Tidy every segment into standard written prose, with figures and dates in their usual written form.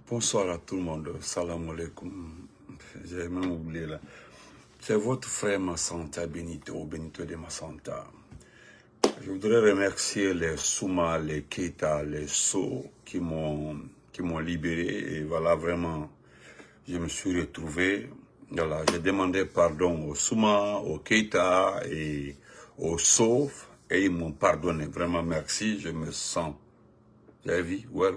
Bonsoir à tout le monde. Salam alaikum. J'ai même oublié là. C'est votre frère Massanta Benito de Massanta. Je voudrais remercier les Souma, les Keita, les So qui m'ont libéré. Et voilà, vraiment, je me suis retrouvé. Voilà, j'ai demandé pardon aux Souma, aux Keita et aux So. Et ils m'ont pardonné. Vraiment, merci. Je me sens. Vous avez vu? Well.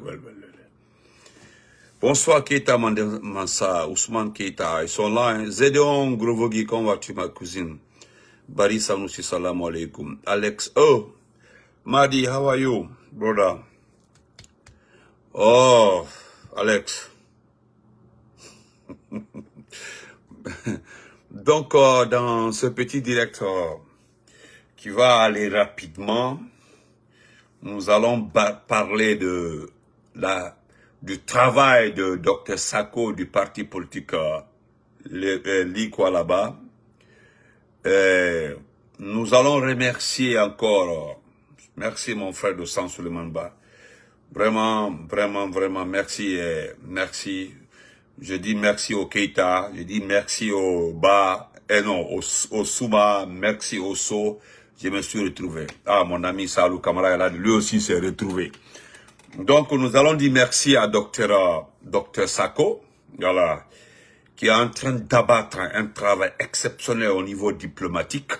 Bonsoir Keita Mansa, Ousmane Keita, ils sont là. Hein. Zédéon Grovogi, comment vas-tu ma cousine? Bari Sanoussi, salam alaikum. Alex, oh, Madi, how are you, brother? Oh, Alex. Donc, dans ce petit direct qui va aller rapidement, nous allons parler du travail de Dr Sako du parti politique Likwa. Nous allons remercier encore, merci mon frère de San Suleiman Ba, vraiment merci, merci. Je dis merci au Keita, je dis merci au Ba, au Souma, merci au So. Je me suis retrouvé. Ah, mon ami Salou Kamara, lui aussi s'est retrouvé. Donc, nous allons dire merci à Dr Sako, voilà, qui est en train d'abattre un travail exceptionnel au niveau diplomatique.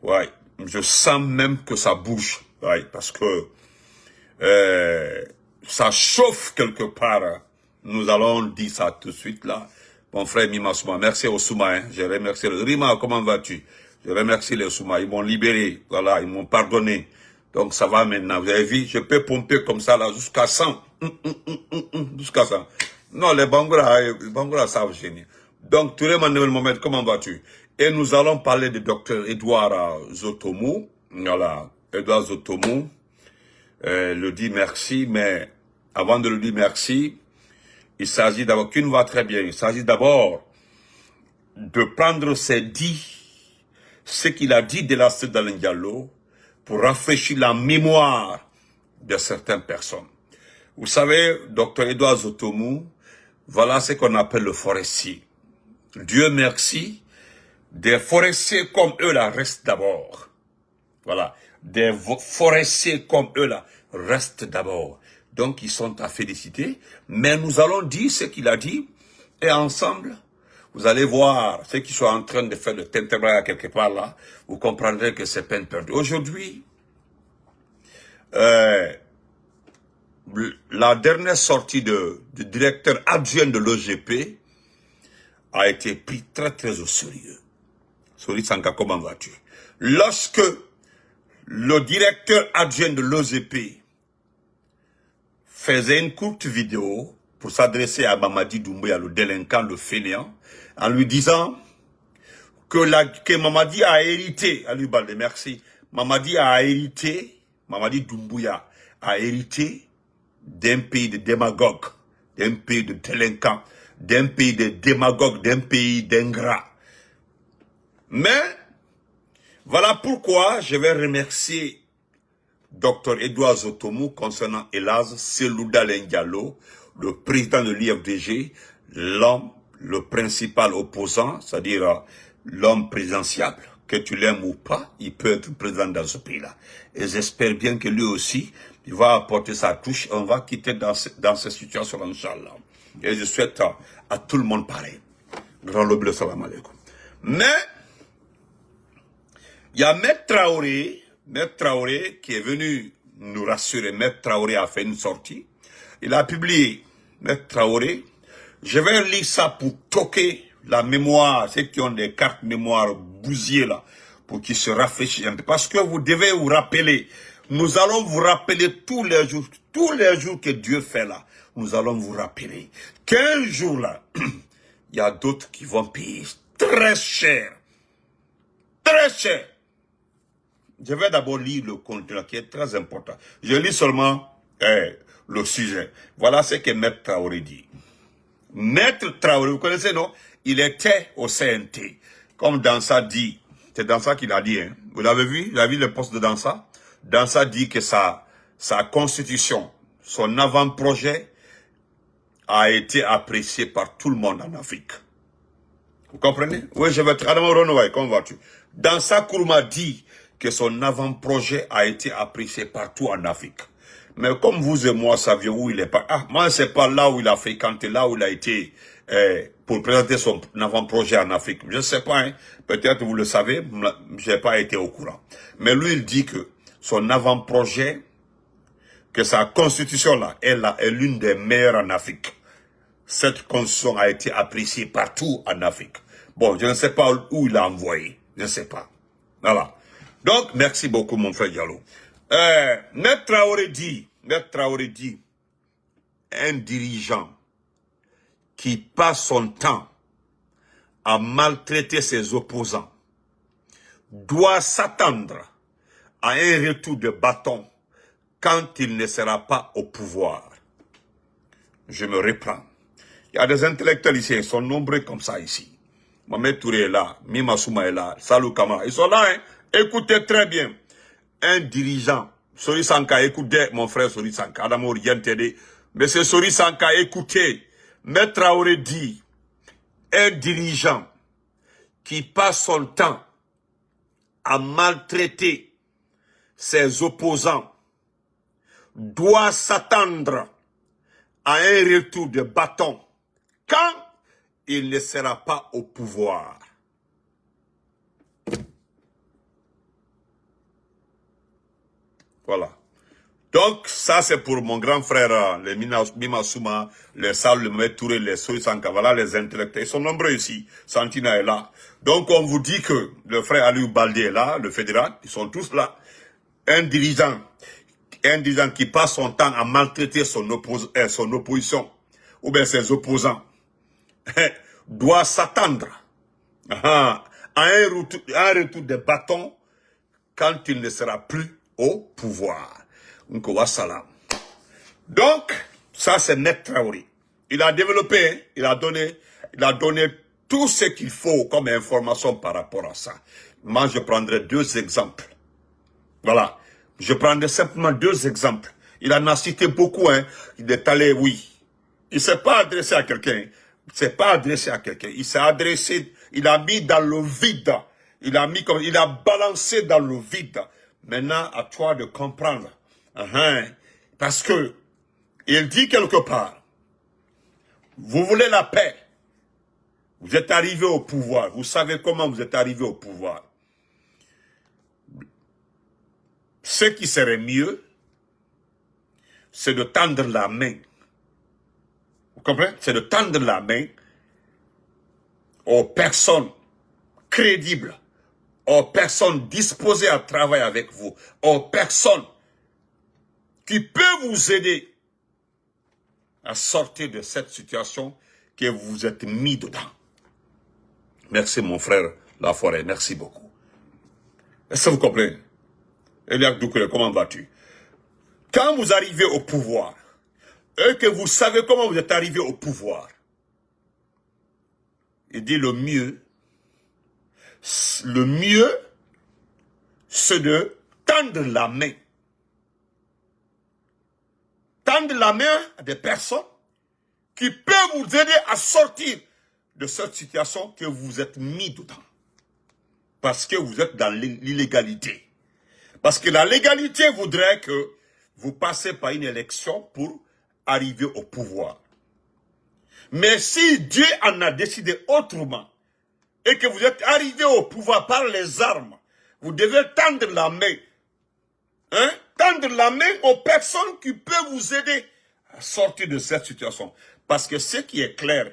Ouais, je sens même que ça bouge, ouais, parce que ça chauffe quelque part. Nous allons dire ça tout de suite là. Mon frère Mima Souma, merci au Souma, hein. Je remercie le Rima, comment vas-tu? Je remercie les Souma, ils m'ont libéré, voilà, ils m'ont pardonné. Donc ça va maintenant, vous avez vu, je peux pomper comme ça là jusqu'à 100. Jusqu'à 100. Non, les Bangoura savent gêner. Donc, Touré Manuel Mohamed, comment vas-tu? Et nous allons parler de Dr Edouard Zotomou. Voilà, Edouard Zotomou le dit merci, mais avant de le dire merci, il s'agit d'abord, qu'une va très bien, il s'agit d'abord de prendre ce qu'il a dit de la State d'Alain Diallo, pour rafraîchir la mémoire de certaines personnes. Vous savez, Dr Edouard Zotomou, voilà ce qu'on appelle le forestier. Dieu merci, des forestiers comme eux là restent d'abord. Voilà, des forestiers comme eux là restent d'abord. Donc ils sont à féliciter, mais nous allons dire ce qu'il a dit, et ensemble, vous allez voir ceux qui sont en train de faire le tintabraya quelque part là, vous comprendrez que c'est peine perdue. Aujourd'hui, la dernière sortie du directeur adjoint de l'OGP a été pris très au sérieux. Sori Sanka, comment vas-tu? Lorsque le directeur adjoint de l'OGP faisait une courte vidéo pour s'adresser à Mamadi Doumbouya, le délinquant, le fainéant, en lui disant que Mamadi a hérité, à lui balde, merci, Mamadi Doumbouya a hérité d'un pays de démagogues, d'un pays de délinquants, d'un pays de démagogues, d'un pays d'ingrats. Mais, voilà pourquoi je vais remercier Dr Edouard Zotomou concernant Elaz Selouda Diallo, le président de l'IFDG, l'homme, le principal opposant, c'est-à-dire l'homme présidentiable, que tu l'aimes ou pas, il peut être président dans ce pays-là. Et j'espère bien que lui aussi, il va apporter sa touche, on va quitter dans cette situation, Inch'Allah. Et je souhaite à tout le monde pareil. Grand Loble, salam alaikum. Mais, il y a Maître Traoré qui est venu nous rassurer. Maître Traoré a fait une sortie. Il a publié, Maître Traoré, je vais lire ça pour toquer la mémoire, ceux qui ont des cartes mémoire bousillées là, pour qu'ils se rafraîchissent un peu. Parce que vous devez vous rappeler, nous allons vous rappeler tous les jours que Dieu fait là, nous allons vous rappeler qu'un jour là, il y a d'autres qui vont payer très cher. Très cher. Je vais d'abord lire le contenu qui est très important. Je lis seulement le sujet. Voilà ce que Maître Traoré dit. Maître Traoré, vous connaissez, non? Il était au CNT. Comme Dansa dit, c'est Dansa qu'il a dit, hein. Vous l'avez vu? Vous avez vu le poste de Dansa? Dansa dit que sa constitution, son avant-projet, a été apprécié par tout le monde en Afrique. Vous comprenez? Oui, je vais te... Adama Renoué, comment vas-tu? Dans sa Nkrumah dit que son avant-projet a été apprécié partout en Afrique. Mais comme vous et moi savions où il est pas... Ah, moi, c'est pas là où il a fréquenté, là où il a été pour présenter son avant-projet en Afrique. Je ne sais pas, hein. Peut-être vous le savez, je n'ai pas été au courant. Mais lui, il dit que son avant-projet, que sa constitution-là, est l'une des meilleures en Afrique. Cette constitution a été appréciée partout en Afrique. Bon, je ne sais pas où il l'a envoyé. Je ne sais pas. Voilà. Donc, merci beaucoup, mon frère Diallo. Maître Traoré dit, un dirigeant qui passe son temps à maltraiter ses opposants doit s'attendre à un retour de bâton quand il ne sera pas au pouvoir. Je me reprends. Il y a des intellectuels ici, ils sont nombreux comme ça ici. Mohamed Touré est là, Mima Souma est là, Salou Kamara. Ils sont là, hein. Écoutez très bien. Un dirigeant, Sori Sanka, écoutez mon frère Sori Sanka, Adamo rien t'aider. Mais c'est Sori Sanka, écoutez. Maître Traoré dit, un dirigeant qui passe son temps à maltraiter ses opposants doit s'attendre à un retour de bâton quand il ne sera pas au pouvoir. Voilà. Donc, ça c'est pour mon grand frère, les Mima Souma, les Sal, le Mohamed Touré, les Soy Sanka, voilà les intellectuels. Ils sont nombreux ici. Santina est là. Donc, on vous dit que le frère Aliou Baldé est là, le fédéral, ils sont tous là. Un dirigeant qui passe son temps à maltraiter son opposition, ou bien ses opposants, doit s'attendre à un retour de bâton quand il ne sera plus au pouvoir. Donc, ça c'est Maître Traoré. Il a développé, il a donné tout ce qu'il faut comme information par rapport à ça. Moi, je prendrai deux exemples. Voilà. Je prendrai simplement deux exemples. Il en a cité beaucoup, hein. Il est allé, oui. Il ne s'est pas adressé à quelqu'un. Il s'est pas adressé à quelqu'un. Il s'est adressé, il a mis dans le vide. Il a balancé dans le vide. Maintenant, à toi de comprendre. Parce que, il dit quelque part, vous voulez la paix. Vous êtes arrivé au pouvoir. Vous savez comment vous êtes arrivé au pouvoir. Ce qui serait mieux, c'est de tendre la main. Vous comprenez? C'est de tendre la main aux personnes crédibles, aux personnes disposées à travailler avec vous, aux personnes qui peuvent vous aider à sortir de cette situation que vous vous êtes mis dedans. Merci mon frère Laforêt, merci beaucoup. Est-ce que vous comprenez? Eliak Doukouré, comment vas-tu? Quand vous arrivez au pouvoir, et que vous savez comment vous êtes arrivé au pouvoir, il dit le mieux, c'est de tendre la main. Tendre la main à des personnes qui peuvent vous aider à sortir de cette situation que vous êtes mis dedans. Parce que vous êtes dans l'illégalité. Parce que la légalité voudrait que vous passez par une élection pour arriver au pouvoir. Mais si Dieu en a décidé autrement, et que vous êtes arrivé au pouvoir par les armes, vous devez tendre la main. Tendre la main aux personnes qui peuvent vous aider à sortir de cette situation. Parce que ce qui est clair,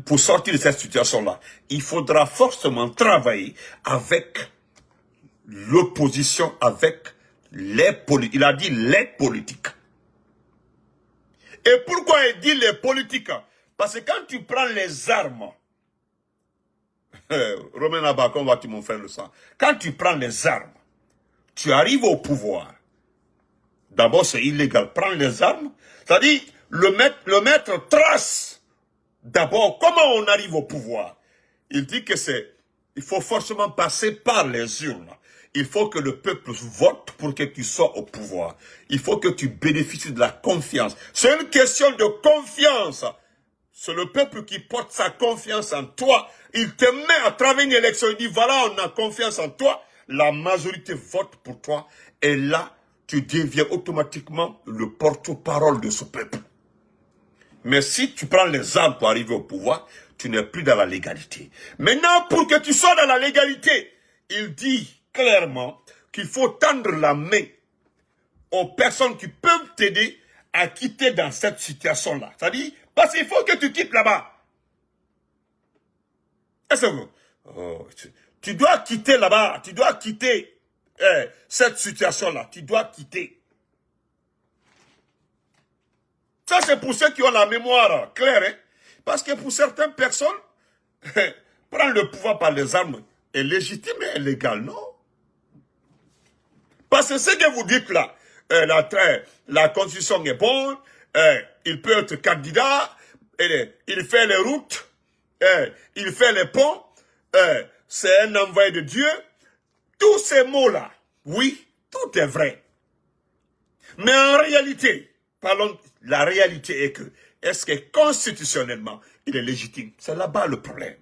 pour sortir de cette situation-là, il faudra forcément travailler avec l'opposition, avec les politiques. Il a dit les politiques. Et pourquoi il dit les politiques? Parce que quand tu prends les armes, Romain Abba, comment vas-tu mon frère le sang? Quand tu prends les armes, tu arrives au pouvoir. D'abord, c'est illégal. Prendre les armes, c'est-à-dire le maître trace d'abord comment on arrive au pouvoir. Il dit que il faut forcément passer par les urnes. Il faut que le peuple vote pour que tu sois au pouvoir. Il faut que tu bénéficies de la confiance. C'est une question de confiance. C'est le peuple qui porte sa confiance en toi. Il te met à travers une élection. Il dit, voilà, on a confiance en toi. La majorité vote pour toi. Et là, tu deviens automatiquement le porte-parole de ce peuple. Mais si tu prends les armes pour arriver au pouvoir, tu n'es plus dans la légalité. Maintenant, pour que tu sois dans la légalité, il dit clairement qu'il faut tendre la main aux personnes qui peuvent t'aider à quitter dans cette situation-là. C'est-à-dire, parce qu'il faut que tu quittes là-bas. Est-ce que tu dois quitter là-bas, tu dois quitter cette situation-là, tu dois quitter. Ça, c'est pour ceux qui ont la mémoire claire. Hein? Parce que pour certaines personnes, prendre le pouvoir par les armes est légitime et légal, non? Parce que ce que vous dites là, la constitution est bonne, il peut être candidat, il fait les routes, il fait les ponts, c'est un envoyé de Dieu. Tous ces mots-là, oui, tout est vrai. Mais en réalité, parlons, la réalité est que, est-ce que constitutionnellement, il est légitime? C'est là-bas le problème.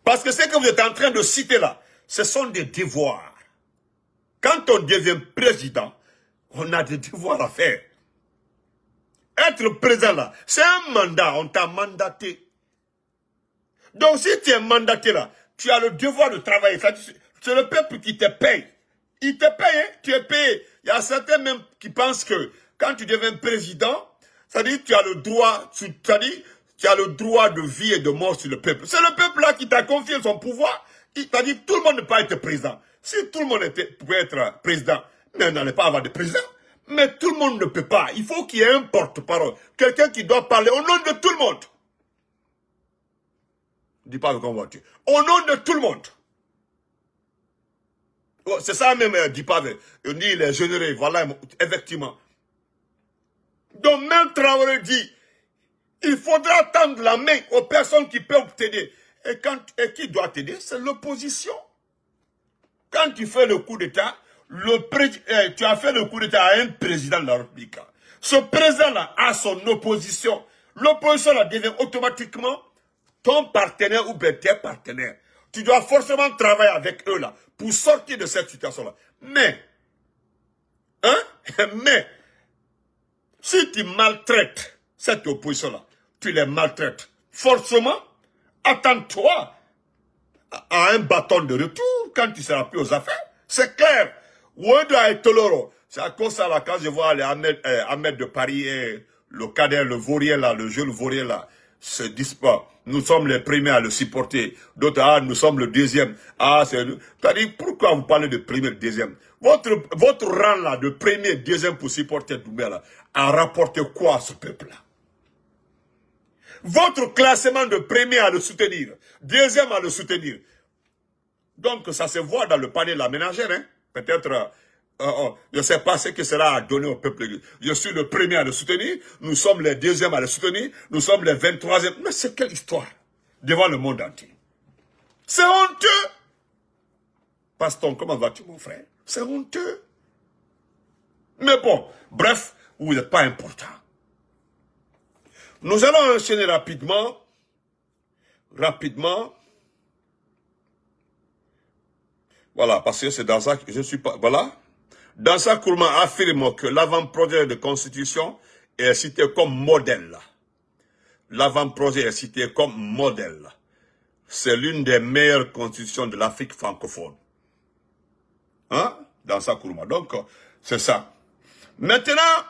Parce que ce que vous êtes en train de citer là, ce sont des devoirs. Quand on devient président, on a des devoirs à faire. Être président là, c'est un mandat, on t'a mandaté. Donc si tu es mandaté là, tu as le devoir de travailler. C'est le peuple qui te paye. Il te paye, hein? Tu es payé. Il y a certains même qui pensent que quand tu deviens président, c'est-à-dire tu as le droit, tu as le droit de vie et de mort sur le peuple. C'est le peuple là qui t'a confié son pouvoir. C'est-à-dire tout le monde ne peut pas être président. Si tout le monde pouvait être président, mais on n'allait pas avoir de président. Mais tout le monde ne peut pas. Il faut qu'il y ait un porte-parole. Quelqu'un qui doit parler au nom de tout le monde. Dis pas avec convoiture. Au nom de tout le monde. C'est ça même, dit pas. On dit les généraux, voilà, effectivement. Donc même Traoré dit, il faudra tendre la main aux personnes qui peuvent t'aider. Et qui doit t'aider? C'est l'opposition. Quand tu fais le coup d'État, tu as fait le coup d'État à un président de la République. Ce président-là a son opposition. L'opposition là devient automatiquement ton partenaire ou bien tes partenaires. Tu dois forcément travailler avec eux là pour sortir de cette situation-là. Mais, si tu maltraites cette opposition-là, tu les maltraites. Forcément, attends-toi à un bâton de retour quand tu seras plus aux affaires. C'est clair. C'est à cause de ça là, quand je vois les Ahmed de Paris et le Kader, le Vaurien là, le jeune Vaurien là, se disent pas. Nous sommes les premiers à le supporter. D'autres, nous sommes le deuxième. C'est-à-dire, pourquoi vous parlez de premier, deuxième? Votre rang là, de premier, deuxième pour supporter Doumbia là, a rapporté quoi à ce peuple là? Votre classement de premier à le soutenir, deuxième à le soutenir. Donc, ça se voit dans le panier de la ménagère, hein. Peut-être, je ne sais pas ce que cela a donné au peuple. Je suis le premier à le soutenir, nous sommes les deuxièmes à le soutenir, nous sommes les 23e. Mais c'est quelle histoire devant le monde entier? C'est honteux. Paston, comment vas-tu, mon frère? C'est honteux. Mais bon, bref, vous n'êtes pas important. Nous allons enchaîner rapidement. Voilà, parce que c'est dans ça que je suis pas... Voilà. Dans ça, Kourma affirme que l'avant-projet de constitution est cité comme modèle. L'avant-projet est cité comme modèle. C'est l'une des meilleures constitutions de l'Afrique francophone. Hein? Dans ça, Kourma. Donc, c'est ça. Maintenant,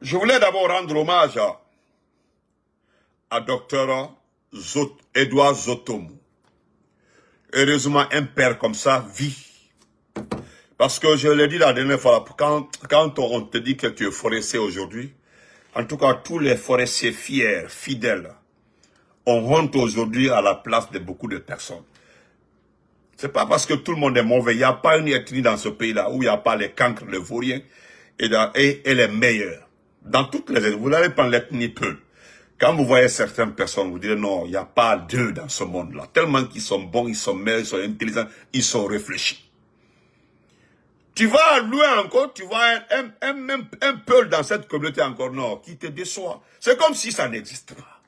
je voulais d'abord rendre hommage à Dr. Edouard Zotomou. Heureusement, un père comme ça vit. Parce que je l'ai dit la dernière fois, quand on te dit que tu es forestier aujourd'hui, en tout cas, tous les forestiers fiers, fidèles, on rentre aujourd'hui à la place de beaucoup de personnes. C'est pas parce que tout le monde est mauvais. Il n'y a pas une ethnie dans ce pays-là où il n'y a pas les cancres, les vauriens et les meilleurs. Dans toutes les ethnies, vous n'allez pas l'ethnie Peul. Quand vous voyez certaines personnes, vous direz non, il n'y a pas d'eux dans ce monde-là. Tellement qu'ils sont bons, ils sont meilleurs, ils sont intelligents, ils sont réfléchis. Tu vas loin encore, tu vois un peu dans cette communauté encore non, qui te déçoit. C'est comme si ça n'existe pas.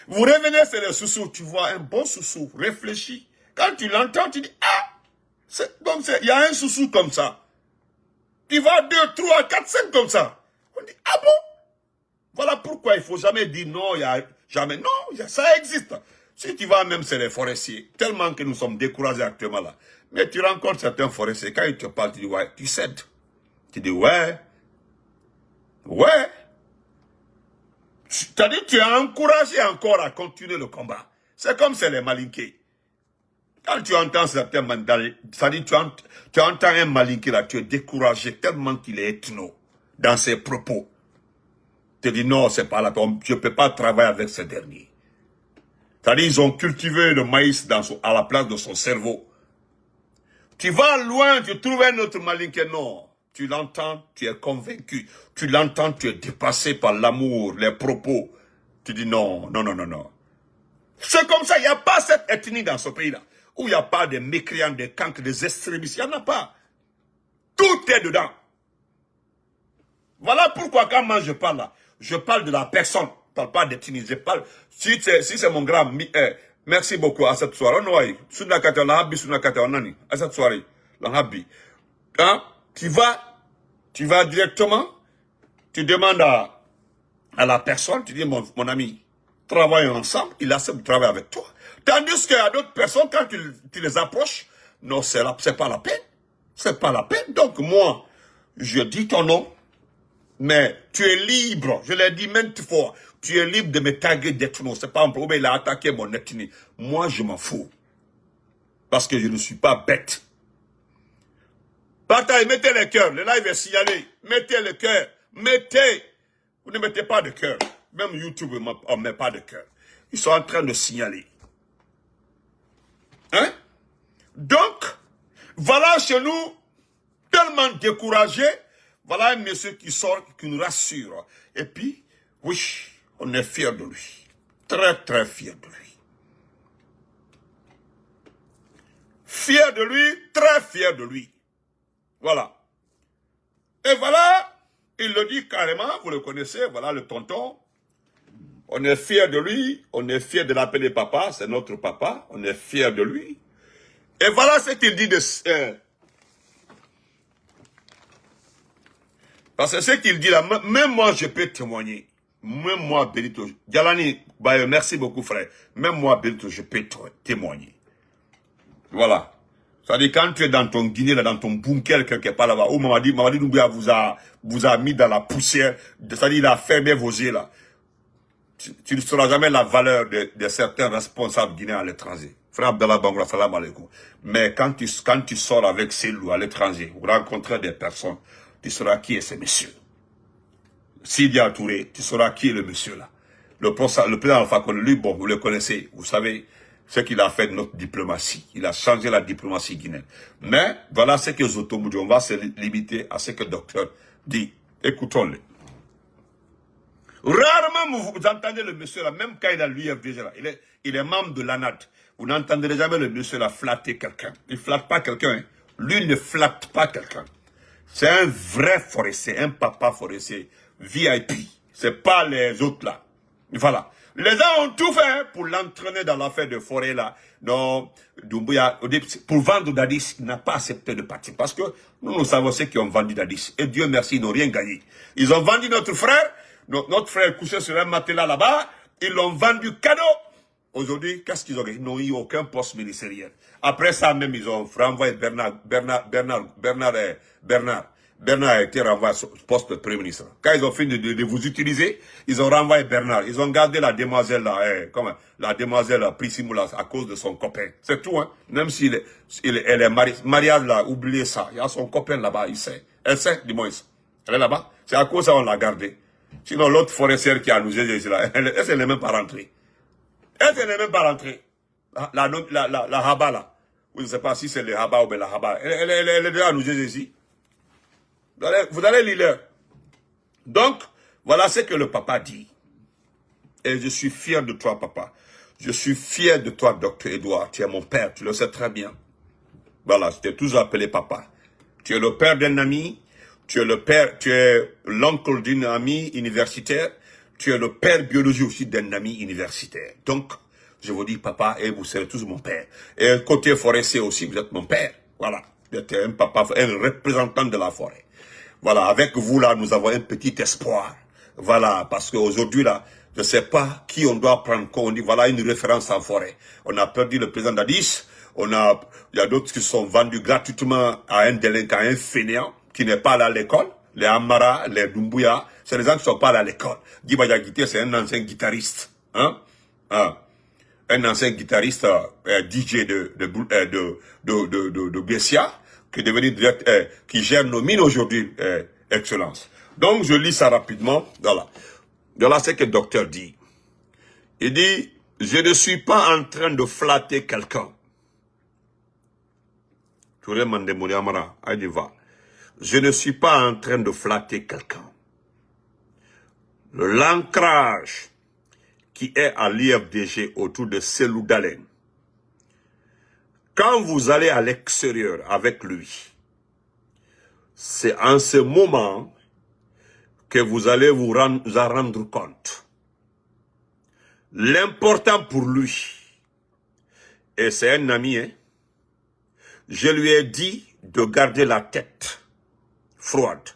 Vous revenez sur le sous-sous, tu vois un bon sous-sous, réfléchi. Quand tu l'entends, tu dis, ah, c'est comme ça, il y a un sous-sous comme ça. Tu vas 2, 3, 4, 5 comme ça. On dit, ah bon? Voilà pourquoi il ne faut jamais dire non, il y a jamais. Non, ça existe. Si tu vas même sur les forestiers, tellement que nous sommes découragés actuellement là. Mais tu rencontres certains forestiers, quand ils te parlent, tu dis ouais, tu cèdes. Tu dis ouais. C'est-à-dire tu es encouragé encore à continuer le combat. C'est comme c'est les malinqués. Quand tu entends certains mandats, c'est-à-dire tu entends un malinqué là, tu es découragé tellement qu'il est ethno dans ses propos. Tu te dis non, c'est pas là, je ne peux pas travailler avec ces derniers. C'est-à-dire ils ont cultivé le maïs à la place de son cerveau. Tu vas loin, tu trouves un autre malinqué, non. Tu l'entends, tu es convaincu. Tu l'entends, tu es dépassé par l'amour, les propos. Tu dis non. C'est comme ça, il n'y a pas cette ethnie dans ce pays-là. Où il n'y a pas de mécréants, des cancres, des extrémistes, il n'y en a pas. Tout est dedans. Voilà pourquoi quand moi je parle là, je parle de la personne. Je ne parle pas d'ethnie, je parle. Si c'est mon grand, merci beaucoup à cette soirée. À cette soirée, hein? Tu vas directement, tu demandes à la personne, tu dis mon ami, travaillons ensemble, il accepte de travailler avec toi. Tandis qu'il y a d'autres personnes, quand tu les approches, non, c'est pas la peine. C'est pas la peine. Donc moi, je dis ton nom, mais tu es libre. Je l'ai dit maintes fois. Tu es libre de me taguer d'ethno. C'est pas un problème, il a attaqué mon ethnie. Moi, je m'en fous. Parce que je ne suis pas bête. Partagez, mettez le cœur. Le live est signalé. Mettez le cœur. Mettez. Vous ne mettez pas de cœur. Même YouTube ne met pas de cœur. Ils sont en train de signaler. Hein? Donc, voilà chez nous, tellement découragé. Voilà un monsieur qui sort, qui nous rassure. Et puis, oui, on est fiers de lui. Très, très fiers de lui. Fiers de lui, très fiers de lui. Voilà. Et voilà, il le dit carrément, vous le connaissez, voilà le tonton. On est fiers de lui, on est fiers de l'appeler papa, c'est notre papa, on est fiers de lui. Et voilà ce qu'il dit de... parce que ce qu'il dit là, même moi je peux témoigner. Même moi, Benito, Djalani, merci beaucoup frère. Même moi, Benito, je peux témoigner. Voilà. C'est-à-dire quand tu es dans ton Guinée, là, dans ton bunker quelque part là-bas, où Mamadi Doumbouya vous a mis dans la poussière, c'est-à-dire il a fermé vos yeux là. Tu ne sauras jamais la valeur de certains responsables guinéens à l'étranger. Frère Abdallah Bangoura, salam alaikum. Mais quand tu sors avec ces loups à l'étranger, vous rencontrez des personnes, tu sauras qui est ce monsieur. Sidi Touré, tu sauras qui est le monsieur là. Le président Alpha Condé, lui, bon, vous le connaissez, vous savez ce qu'il a fait de notre diplomatie. Il a changé la diplomatie guinéenne. Mais voilà ce que Zotomou dit. On va se limiter à ce que le docteur dit. Écoutons-le. Rarement vous entendez le monsieur là, même quand il a l'UFDG là, il est membre de l'ANAD. Vous n'entendrez jamais le monsieur là flatter quelqu'un. Il ne flatte pas quelqu'un. Hein. Lui ne flatte pas quelqu'un. C'est un vrai forestier, un papa forestier, VIP. C'est pas les autres là. Voilà. Les gens ont tout fait pour l'entraîner dans l'affaire de forêt là. Donc, Doumbouya, pour vendre Dadis, il n'a pas accepté de partir. Parce que nous savons ceux qui ont vendu Dadis. Et Dieu merci, ils n'ont rien gagné. Ils ont vendu notre frère. Notre frère couchait sur un matelas là-bas. Ils l'ont vendu cadeau. Aujourd'hui, qu'est-ce qu'ils ont gagné? Ils n'ont eu aucun poste ministériel. Après ça même, ils ont renvoyé Bernard a été renvoyé au poste de Premier ministre. Quand ils ont fini de vous utiliser, ils ont renvoyé Bernard. Ils ont gardé la demoiselle là, la demoiselle Prissimula à cause de son copain. C'est tout, hein. Même si elle est mariée, mariage là, oubliez ça. Il y a son copain là-bas, il sait. Elle sait, dis-moi. Elle est là-bas. C'est à cause de ça on l'a gardée. Sinon, l'autre forestière qui a nous aidé là, elle n'est même pas rentrée. Elle n'est même pas rentrée. La Haba là. Je ne sais pas si c'est le Haba ou la Haba. Elle est déjà à nous aider ici. Vous allez lire. Donc, voilà ce que le papa dit. Et je suis fier de toi, papa. Je suis fier de toi, docteur Edouard. Tu es mon père, tu le sais très bien. Voilà, je t'ai toujours appelé papa. Tu es le père d'un ami, tu es l'oncle d'une amie universitaire, tu es le père biologique aussi d'un ami universitaire. Donc, je vous dis papa, et vous serez tous mon père. Et côté forestier aussi, vous êtes mon père. Voilà, vous êtes un papa, un représentant de la forêt. Voilà, avec vous là, nous avons un petit espoir. Voilà, parce qu'aujourd'hui là, je ne sais pas qui on doit prendre quand on dit voilà une référence en forêt. On a perdu le président d'Addis, il y a d'autres qui sont vendus gratuitement à un délinquant, à un fainéant, qui n'est pas allé à l'école. Les Amara, les Doumbouya, c'est les gens qui ne sont pas allés à l'école. Guy Badiaguité, c'est un ancien guitariste. Hein? Un ancien guitariste DJ de Bessia, qui est devenu qui gère nos mines aujourd'hui, Excellence. Donc, je lis ça rapidement. Voilà ce que le docteur dit. Il dit, je ne suis pas en train de flatter quelqu'un. Je ne suis pas en train de flatter quelqu'un. L'ancrage qui est à l'IFDG autour de Selou Dalen, quand vous allez à l'extérieur avec lui, c'est en ce moment que vous allez vous en rendre compte. L'important pour lui, et c'est un ami, hein, je lui ai dit de garder la tête froide.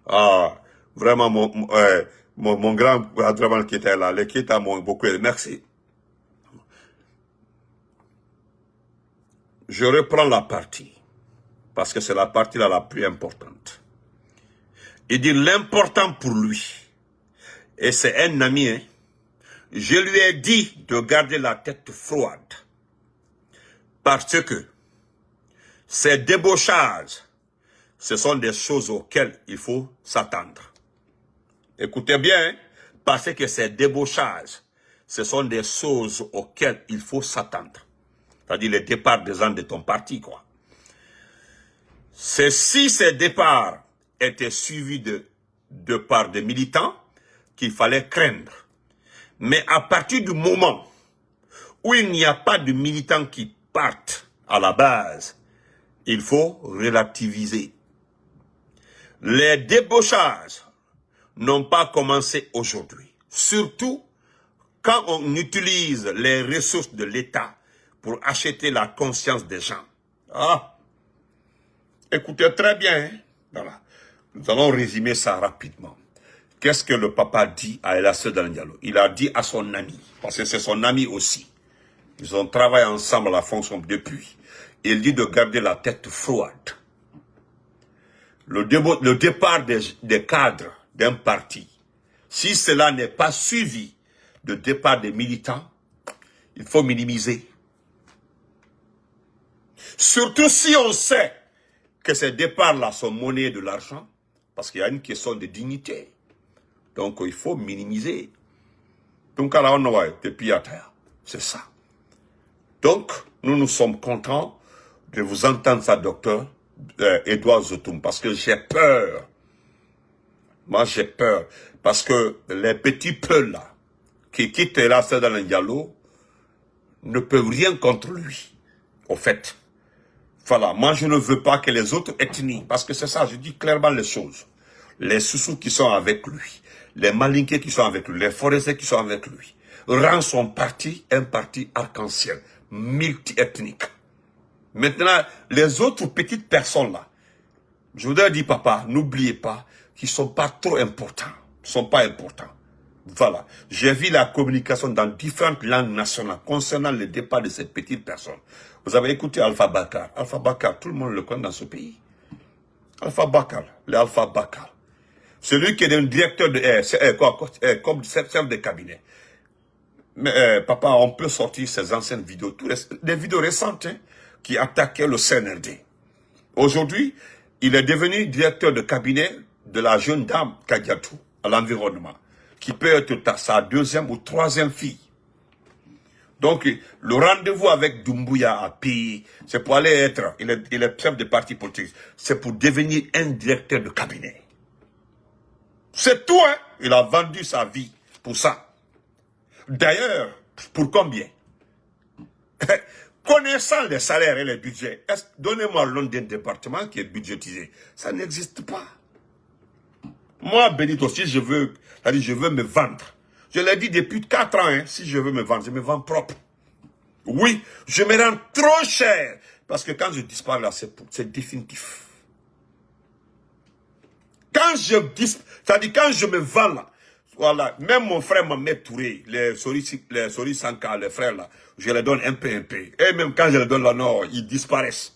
Ah, vraiment, mon grand vraiment qui était là, qui était beaucoup aidé. Merci. Je reprends la partie, parce que c'est la partie la plus importante. Il dit l'important pour lui, et c'est un ami, hein, je lui ai dit de garder la tête froide, parce que ces débauchages, ce sont des choses auxquelles il faut s'attendre. Écoutez bien, hein, parce que ces débauchages, ce sont des choses auxquelles il faut s'attendre. C'est-à-dire le départ des gens de ton parti, quoi. C'est si ces départs étaient suivis de par des militants qu'il fallait craindre. Mais à partir du moment où il n'y a pas de militants qui partent à la base, il faut relativiser. Les débauchages n'ont pas commencé aujourd'hui. Surtout quand on utilise les ressources de l'État pour acheter la conscience des gens. Ah, écoutez très bien. Hein? Voilà. Nous allons résumer ça rapidement. Qu'est-ce que le papa dit à Elassé Diallo? Il a dit à son ami, parce que c'est son ami aussi. Ils ont travaillé ensemble à la fonction depuis. Il dit de garder la tête froide. Le départ des cadres d'un parti, si cela n'est pas suivi de départ des militants, il faut minimiser. Surtout si on sait que ces départs-là sont monnayés de l'argent, parce qu'il y a une question de dignité. Donc il faut minimiser. Donc là, on va depuis à terre. C'est ça. Donc, nous sommes contents de vous entendre ça, docteur Edouard Zotoum, parce que j'ai peur. Moi, j'ai peur. Parce que les petits peuls là, qui quittent là, c'est dans le Diallo, ne peuvent rien contre lui. Au fait. Voilà. Moi, je ne veux pas que les autres ethnies, parce que c'est ça, je dis clairement les choses. Les Soussous qui sont avec lui, les Malinqués qui sont avec lui, les Forestiers qui sont avec lui, rend son parti un parti arc-en-ciel, multi-ethnique. Maintenant, les autres petites personnes là, je voudrais dire, papa, n'oubliez pas qu'ils ne sont pas trop importants. Ils ne sont pas importants. Voilà. J'ai vu la communication dans différentes langues nationales concernant le départ de ces petites personnes. Vous avez écouté Alpha Bakar. Alpha Bakar, tout le monde le connaît dans ce pays. Alpha Bakar, l'Alpha Bakar. Celui qui est un directeur de comme chef de cabinet. Mais papa, on peut sortir ces anciennes vidéos, des vidéos récentes hein, qui attaquaient le CNRD. Aujourd'hui, il est devenu directeur de cabinet de la jeune dame Kadiatou à l'environnement, qui peut être sa deuxième ou troisième fille. Donc, le rendez-vous avec Doumbouya à pays, c'est pour aller être, il est chef de parti politique, c'est pour devenir un directeur de cabinet. C'est tout, hein. Il a vendu sa vie pour ça. D'ailleurs, pour combien? Connaissant les salaires et les budgets, donnez-moi le nom d'un département qui est budgétisé. Ça n'existe pas. Moi, Benito, si je veux, c'est-à-dire je veux me vendre. Je l'ai dit depuis 4 ans, hein, si je veux me vendre, je me vends propre. Oui, je me rends trop cher. Parce que quand je disparais là, c'est définitif. Quand c'est-à-dire quand je me vends là, voilà, même mon frère Mohamed Touré, les Sori Sanka, les frères là, je les donne un peu. Et même quand je les donne là, non, ils disparaissent.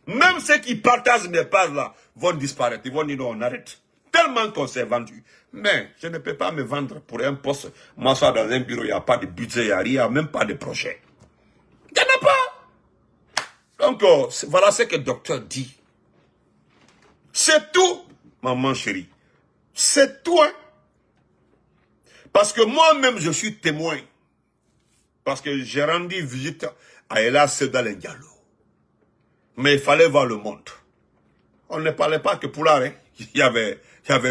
Même ceux qui partagent mes pages là vont disparaître. Ils vont dire non, on arrête. Tellement qu'on s'est vendu. Mais je ne peux pas me vendre pour un poste. M'asseoir dans un bureau, il n'y a pas de budget, il n'y a rien, même pas de projet. Il n'y en a pas. Donc, voilà ce que le docteur dit. C'est tout, maman chérie. C'est tout, hein. Parce que moi-même, je suis témoin. Parce que j'ai rendu visite à Ella Sedal Diallo. Mais il fallait voir le monde. On ne parlait pas que pour l'art, hein. Il y avait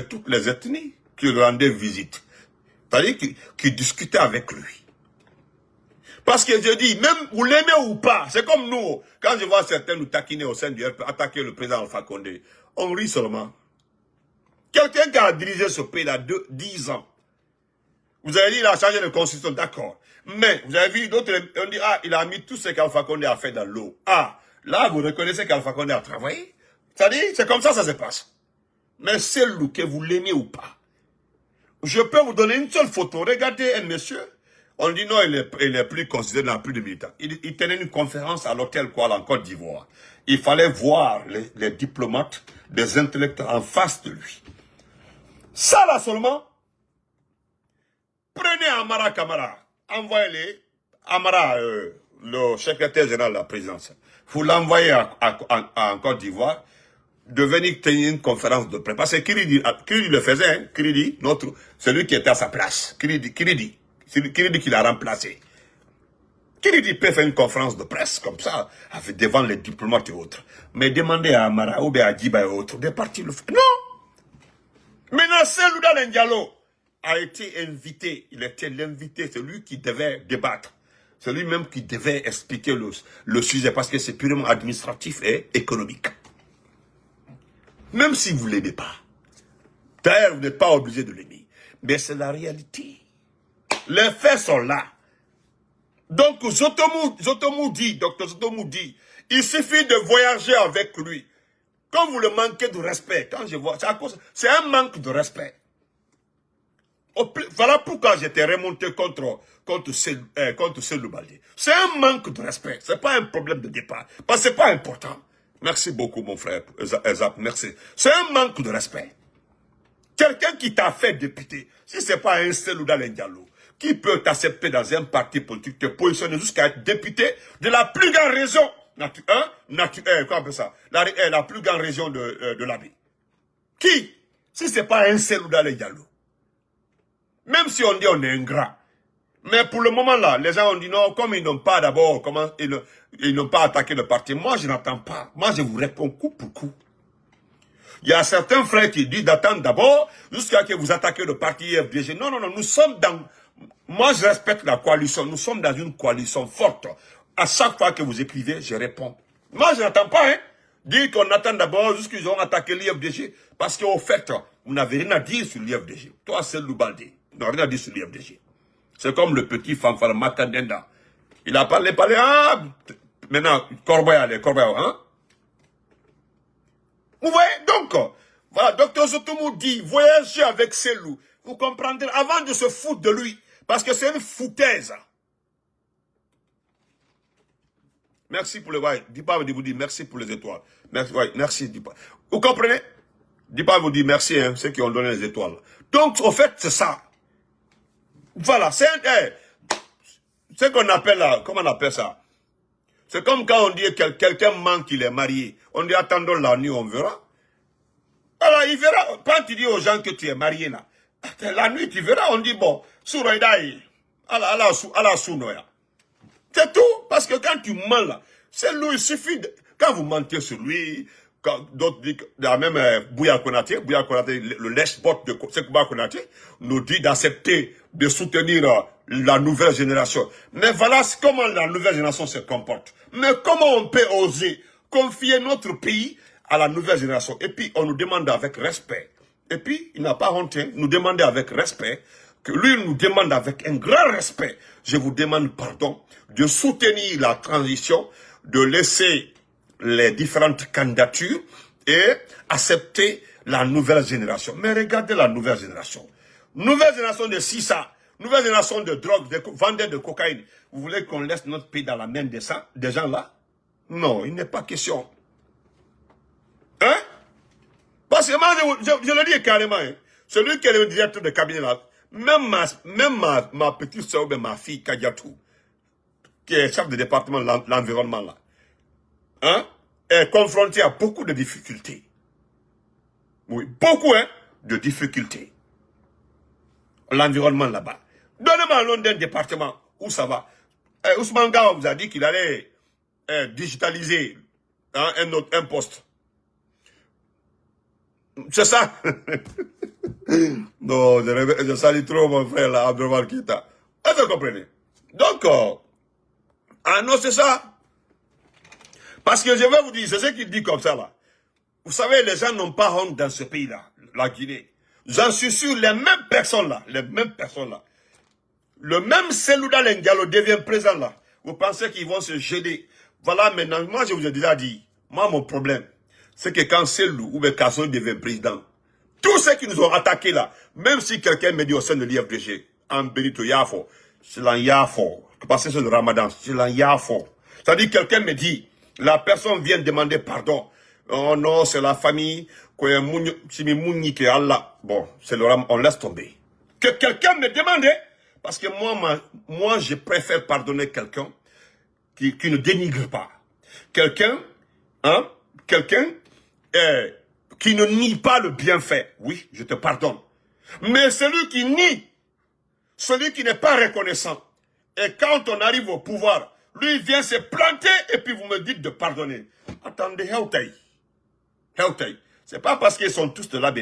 toutes les ethnies qui rendaient visite. C'est-à-dire qui discutaient avec lui. Parce que je dis, même vous l'aimez ou pas, c'est comme nous, quand je vois certains nous taquiner au sein du RP, attaquer le président Alpha Condé, on rit seulement. Quelqu'un qui a dirigé ce pays là 10 ans, vous avez dit il a changé de constitution, d'accord. Mais vous avez vu d'autres, on dit, ah, il a mis tout ce qu'Alpha Condé a fait dans l'eau. Ah, là, vous reconnaissez qu'Alpha Condé a travaillé. C'est-à-dire, c'est comme ça se passe. Mais c'est lui, que vous l'aimez ou pas. Je peux vous donner une seule photo. Regardez un monsieur. On dit non, il est plus considéré dans plus de militants. Il tenait une conférence à l'hôtel Kuala en Côte d'Ivoire. Il fallait voir les diplomates, des intellectuels en face de lui. Ça là seulement, prenez Amara Kamara, envoyez-les, Amara, le secrétaire général de la présidence, vous l'envoyez en Côte d'Ivoire, de venir tenir une conférence de presse. Parce que Kiridi le faisait, hein, Kiridi, celui qui était à sa place, Kiridi qui l'a remplacé. Kiridi peut faire une conférence de presse comme ça, devant les diplomates et autres. Mais demandez à Amara, ou à Djiba et autres, de partir le faire. Non! Maintenant, Selouda Ndiallo a été invité, il était l'invité, c'est lui qui devait débattre. C'est lui-même qui devait expliquer le sujet, parce que c'est purement administratif et économique. Même si vous ne l'aimez pas. D'ailleurs, vous n'êtes pas obligé de l'aimer. Mais c'est la réalité. Les faits sont là. Donc, Zotomou dit, Dr Zotomou dit, il suffit de voyager avec lui. Quand vous le manquez de respect, quand je vois, c'est un manque de respect. Voilà pourquoi j'étais remonté contre Selou Baldé. C'est un manque de respect. Ce n'est pas un problème de départ. Parce que ce n'est pas important. Merci beaucoup, mon frère. Ezap, merci. C'est un manque de respect. Quelqu'un qui t'a fait député, si ce n'est pas un Selouda Diallo, qui peut t'accepter dans un parti politique, te positionner jusqu'à être député de la plus grande région, quoi appelle ça, la plus grande région de l'Abi. Qui? Si ce n'est pas un Selouda Diallo. Même si on dit on est ingrat. Mais pour le moment là, les gens ont dit non, comme ils n'ont pas d'abord, ils n'ont pas attaqué le parti. Moi, je n'attends pas. Moi, je vous réponds coup pour coup. Il y a certains frères qui disent d'attendre d'abord jusqu'à ce que vous attaquez le parti IFDG. Non, nous sommes dans... Moi, je respecte la coalition. Nous sommes dans une coalition forte. À chaque fois que vous écrivez, je réponds. Moi, je n'attends pas, hein. Dire qu'on attend d'abord jusqu'à ce qu'ils ont attaqué l'IFDG. Parce qu'au fait, vous n'avez rien à dire sur l'IFDG. Toi, c'est Loubaldi. Vous n'avez rien à dire sur l'IFDG. C'est comme le petit fanfare Makandenda. Il a parlé, ah, maintenant, Corbeil, hein. Vous voyez, donc, voilà, Dr Zotomou dit, voyagez avec Selou. Vous comprendrez, avant de se foutre de lui, parce que c'est une foutaise. Merci pour le, ouais, Dipa vous dit merci pour les étoiles. Merci, ouais, merci, Dipa. Vous comprenez? Dipa vous dit merci, hein, ceux qui ont donné les étoiles. Donc, au fait, c'est ça. Voilà, c'est ce qu'on appelle là, comment on appelle ça? C'est comme quand on dit que quelqu'un manque qu'il est marié. On dit attendons la nuit, on verra. Alors il verra, quand tu dis aux gens que tu es marié là, la nuit tu verras, on dit bon, Souroïdaï, ala Sounoya. C'est tout, parce que quand tu mens là, c'est lui, il suffit de, quand vous mentez sur lui, quand d'autres disent, la même Bouya Konaté, le lèche-bot de Sekouba Konaté, nous dit d'accepter de soutenir la nouvelle génération. Mais voilà comment la nouvelle génération se comporte. Mais comment on peut oser confier notre pays à la nouvelle génération? Et puis, on nous demande avec respect. Et puis, il n'a pas honte, hein, nous demander avec respect, que lui nous demande avec un grand respect. Je vous demande pardon de soutenir la transition, de laisser les différentes candidatures et accepter la nouvelle génération. Mais regardez la nouvelle génération. Nouvelle génération de Sissa, nouvelle génération de drogue, de vendeurs de cocaïne. Vous voulez qu'on laisse notre pays dans la main des gens là? Non, il n'est pas question. Hein? Parce que moi, je le dis carrément, hein, celui qui est le directeur de cabinet là, même ma petite soeur, ma fille Kadiatou, qui est chef de département de l'environnement là, hein, est confrontée à beaucoup de difficultés. Oui, beaucoup hein, de difficultés. L'environnement là-bas. Donnez-moi le nom d'un département où ça va. Ousmane Gawa vous a dit qu'il allait digitaliser hein, un poste. C'est ça. Non, je salue trop mon frère là, Abdelmal Kita. Est-ce que vous comprenez? Donc, ah non, c'est ça. Parce que je vais vous dire, c'est ce qu'il dit comme ça là. Vous savez, les gens n'ont pas honte dans ce pays-là, la Guinée. J'en suis sûr, les mêmes personnes là, le même Selouda Lengalo devient présent là. Vous pensez qu'ils vont se gêner? Voilà, maintenant, moi je vous ai déjà dit, moi mon problème, c'est que quand Selou ou Kasson devient président, tous ceux qui nous ont attaqués là, même si quelqu'un me dit au sein de l'IFDG, en Benito Yafo, c'est l'en Yafo, parce que c'est le Ramadan, c'est l'en Yafo. C'est-à-dire quelqu'un me dit, la personne vient demander pardon. Oh non, c'est la famille, bon, c'est le Ramadan, on laisse tomber. Que quelqu'un me demande, parce que moi je préfère pardonner quelqu'un qui ne dénigre pas. Quelqu'un, hein, qui ne nie pas le bienfait. Oui, je te pardonne. Mais celui qui nie, celui qui n'est pas reconnaissant, et quand on arrive au pouvoir, lui vient se planter et puis vous me dites de pardonner. Attendez, Heltaï. C'est pas parce qu'ils sont tous de là-bas.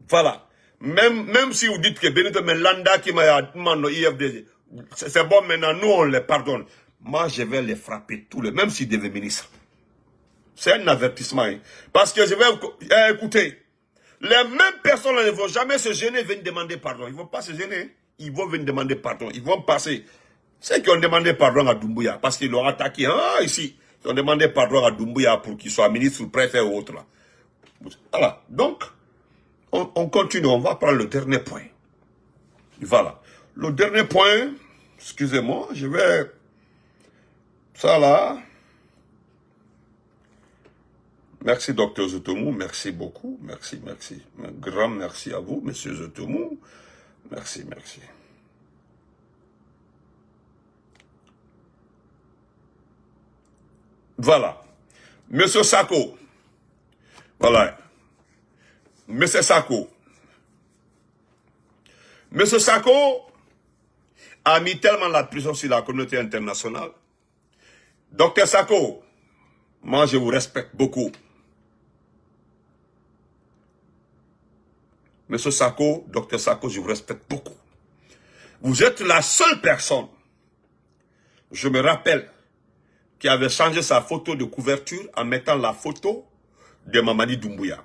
Voilà. Même si vous dites que Benito Melanda qui m'a demandé IFDG, c'est bon maintenant, nous on les pardonne. Moi je vais les frapper tous les, même s'ils deviennent ministres. C'est un avertissement. Hein. Parce que je vais écouter. Les mêmes personnes ne vont jamais se gêner, venir demander pardon. Ils ne vont pas se gêner. Ils vont venir demander pardon. Ils vont passer. Ceux qui ont demandé pardon à Doumbouya, parce qu'ils l'ont attaqué ici. Ils ont demandé pardon à Doumbouya pour qu'il soit ministre ou préfet ou autre. Là. Voilà. Donc, on continue. On va prendre le dernier point. Voilà. Le dernier point, excusez-moi, je vais... Ça là... Merci, Docteur Zotomou. Merci beaucoup. Merci. Un grand merci à vous, Monsieur Zotomou. Merci. Voilà. Monsieur Sako. Voilà. Monsieur Sako. Monsieur Sako a mis tellement la pression sur la communauté internationale. Docteur Sako, moi je vous respecte beaucoup. Monsieur Sako, Docteur Sako, je vous respecte beaucoup. Vous êtes la seule personne, je me rappelle, qui avait changé sa photo de couverture en mettant la photo de Mamadi Doumbouya.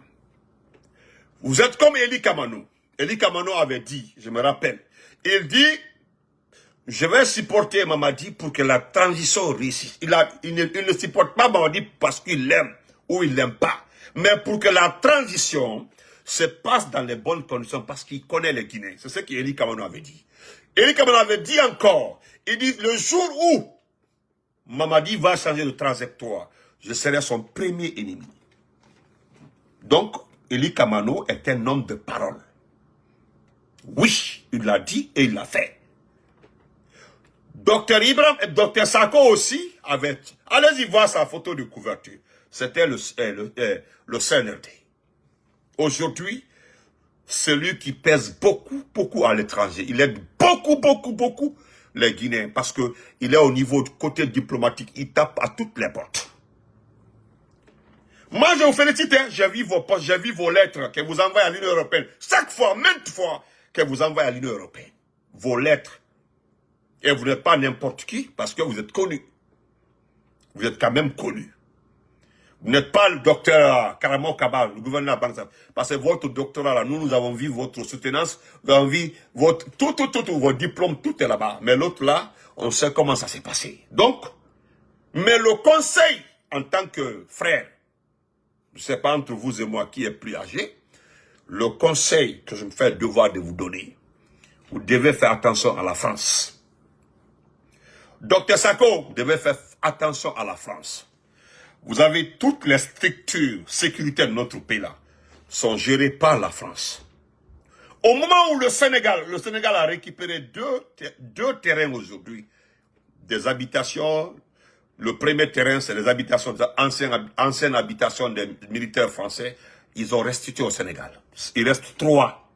Vous êtes comme Eli Kamano. Eli Kamano avait dit, je me rappelle, il dit, je vais supporter Mamadi pour que la transition réussisse. Il ne supporte pas Mamadi parce qu'il l'aime ou il l'aime pas. Mais pour que la transition se passe dans les bonnes conditions parce qu'il connaît les Guinéens. C'est ce qu'Eli Kamano avait dit. Eli Kamano avait dit encore, il dit, le jour où Mamadi va changer de trajectoire, je serai son premier ennemi. Donc, Eli Kamano est un homme de parole. Oui, il l'a dit et il l'a fait. Docteur Ibrahim et Docteur Sako aussi avaient... Allez-y voir sa photo de couverture. C'était le CNRD. Aujourd'hui, celui qui pèse beaucoup à l'étranger. Il aide beaucoup les Guinéens parce qu'il est au niveau du côté diplomatique. Il tape à toutes les portes. Moi, je vous félicite. Hein. J'ai vu vos postes, j'ai vu vos lettres que vous envoyez à l'Union européenne. Chaque fois, maintes fois que vous envoyez à l'Union européenne. vos lettres. Et vous n'êtes pas n'importe qui parce que vous êtes connu. Vous êtes quand même connu. Vous n'êtes pas le docteur Karamo Kabal, le gouverneur de la Banque. Parce que votre doctorat, là, nous avons vu votre soutenance, nous avons vu votre, tout, vos diplômes, tout est là-bas. Mais l'autre là, on sait comment ça s'est passé. Donc, mais le conseil, en tant que frère, je ne sais pas entre vous et moi qui est plus âgé, le conseil que je me fais le devoir de vous donner, vous devez faire attention à la France. Docteur Sako, vous devez faire attention à la France. Vous avez toutes les structures sécuritaires de notre pays là, sont gérées par la France. Au moment où le Sénégal a récupéré deux terrains aujourd'hui, des habitations. Le premier terrain, c'est les habitations, anciennes habitations des militaires français. Ils ont restitué au Sénégal. Il reste 3.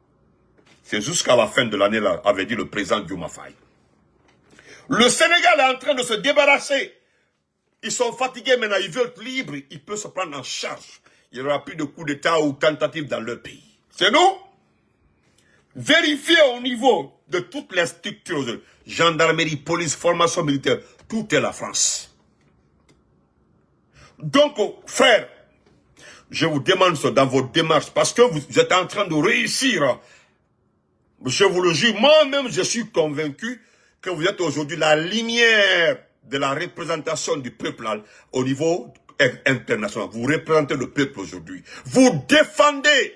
C'est jusqu'à la fin de l'année, là, avait dit le président Diomaye Faye. Le Sénégal est en train de se débarrasser. Ils sont fatigués maintenant, ils veulent être libres. Ils peuvent se prendre en charge. Il n'y aura plus de coup d'État ou tentative dans leur pays. C'est nous. Vérifiez au niveau de toutes les structures, gendarmerie, police, formation militaire, tout est la France. Donc, frère, je vous demande ça dans vos démarches, parce que vous êtes en train de réussir. Je vous le jure, moi-même, je suis convaincu que vous êtes aujourd'hui la lumière de la représentation du peuple au niveau international. Vous représentez le peuple aujourd'hui. Vous défendez.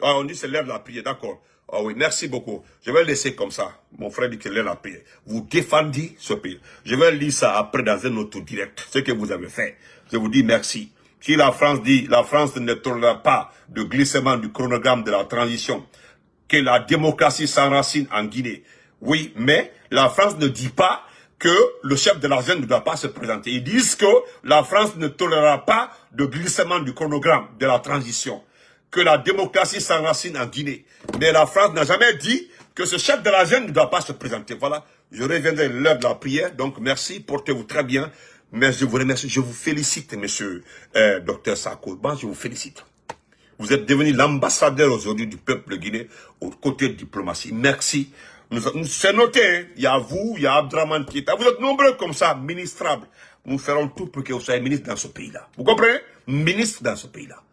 Ah, on dit c'est l'heure de la prière, d'accord. Ah oui, merci beaucoup. Je vais laisser comme ça. Mon frère dit que c'est l'heure de la prière. Vous défendez ce pays. Je vais lire ça après dans un autre direct. Ce que vous avez fait. Je vous dis merci. Si la France dit, la France ne tolérera pas de glissement du chronogramme de la transition, que la démocratie s'enracine en Guinée. Oui, mais la France ne dit pas que le chef de la junte ne doit pas se présenter. Ils disent que la France ne tolérera pas de glissement du chronogramme de la transition, que la démocratie s'enracine en Guinée. Mais la France n'a jamais dit que ce chef de la junte ne doit pas se présenter. Voilà, je reviendrai l'heure de la prière. Donc merci, portez-vous très bien. Mais je vous remercie, je vous félicite, monsieur docteur Sako. Bon, je vous félicite. Vous êtes devenu l'ambassadeur aujourd'hui du peuple guinéen aux côtés de diplomatie. Merci. C'est noté, hein. Il y a vous, il y a Abdraman Keita. Vous êtes nombreux comme ça, ministrables. Nous ferons tout pour que vous soyez ministre dans ce pays-là. Vous comprenez? Ministre dans ce pays-là.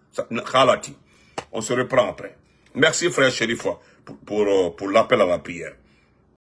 On se reprend après. Merci frère Chérif pour l'appel à la prière.